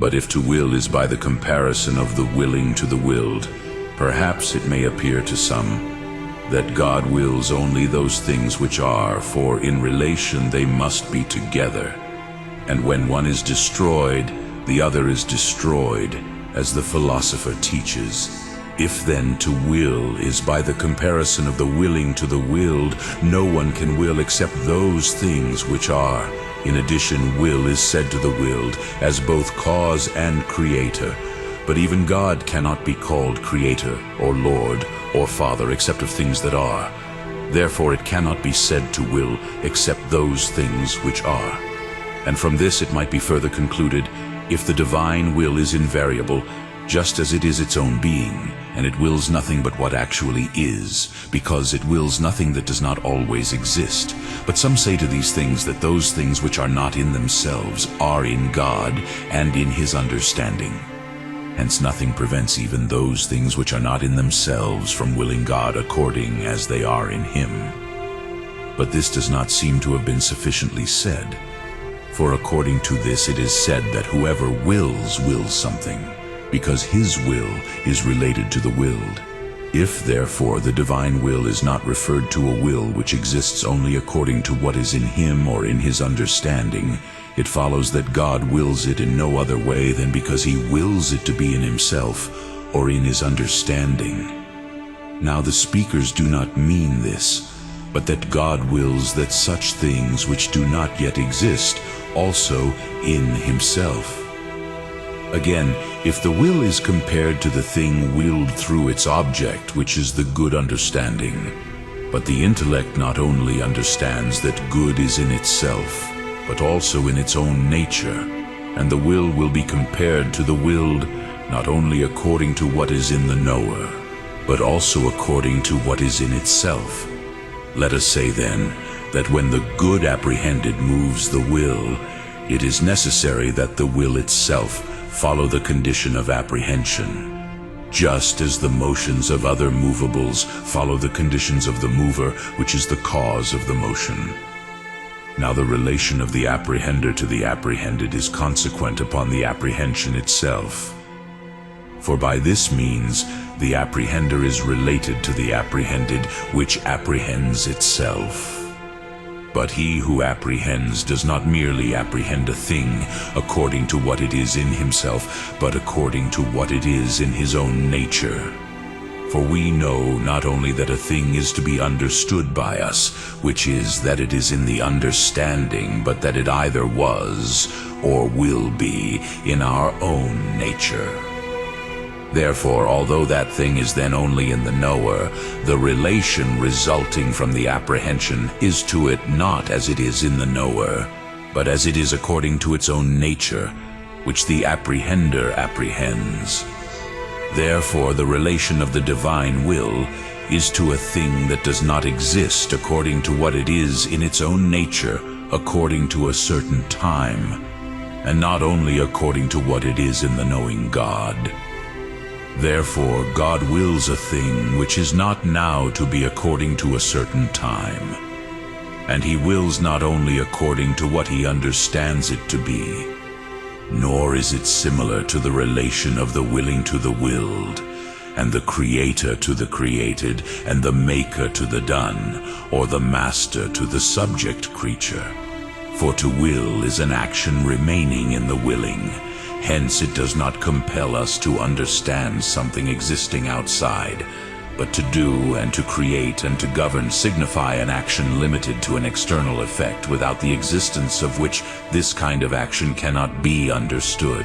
But if to will is by the comparison of the willing to the willed, perhaps it may appear to some that God wills only those things which are, for in relation they must be together. And when one is destroyed, the other is destroyed, as the Philosopher teaches. If then to will is by the comparison of the willing to the willed, no one can will except those things which are. In addition, will is said to the willed as both cause and creator. But even God cannot be called creator, or Lord, or Father, except of things that are. Therefore it cannot be said to will except those things which are. And from this it might be further concluded, if the divine will is invariable, just as it is its own being, and it wills nothing but what actually is, because it wills nothing that does not always exist. But some say to these things that those things which are not in themselves are in God and in his understanding. Hence nothing prevents even those things which are not in themselves from willing God according as they are in him. But this does not seem to have been sufficiently said. For according to this it is said that whoever wills something, because his will is related to the willed. If therefore the divine will is not referred to a will which exists only according to what is in him or in his understanding, it follows that God wills it in no other way than because he wills it to be in himself or in his understanding. Now the speakers do not mean this, but that God wills that such things which do not yet exist also in himself. Again, if the will is compared to the thing willed through its object, which is the good understanding, but the intellect not only understands that good is in itself, but also in its own nature, and the will be compared to the willed not only according to what is in the knower, but also according to what is in itself. Let us say then that when the good apprehended moves the will, it is necessary that the will itself follow the condition of apprehension, just as the motions of other movables follow the conditions of the mover, which is the cause of the motion. Now the relation of the apprehender to the apprehended is consequent upon the apprehension itself. For by this means the apprehender is related to the apprehended, which apprehends itself. But he who apprehends does not merely apprehend a thing according to what it is in himself, but according to what it is in his own nature. For we know not only that a thing is to be understood by us, which is that it is in the understanding, but that it either was or will be in our own nature. Therefore, although that thing is then only in the knower, the relation resulting from the apprehension is to it not as it is in the knower, but as it is according to its own nature, which the apprehender apprehends. Therefore, the relation of the divine will is to a thing that does not exist according to what it is in its own nature, according to a certain time, and not only according to what it is in the knowing God. Therefore, God wills a thing which is not now to be according to a certain time, and he wills not only according to what he understands it to be, nor is it similar to the relation of the willing to the willed, and the creator to the created, and the maker to the done, or the master to the subject creature. For to will is an action remaining in the willing. Hence it does not compel us to understand something existing outside, but to do and to create and to govern signify an action limited to an external effect, without the existence of which this kind of action cannot be understood.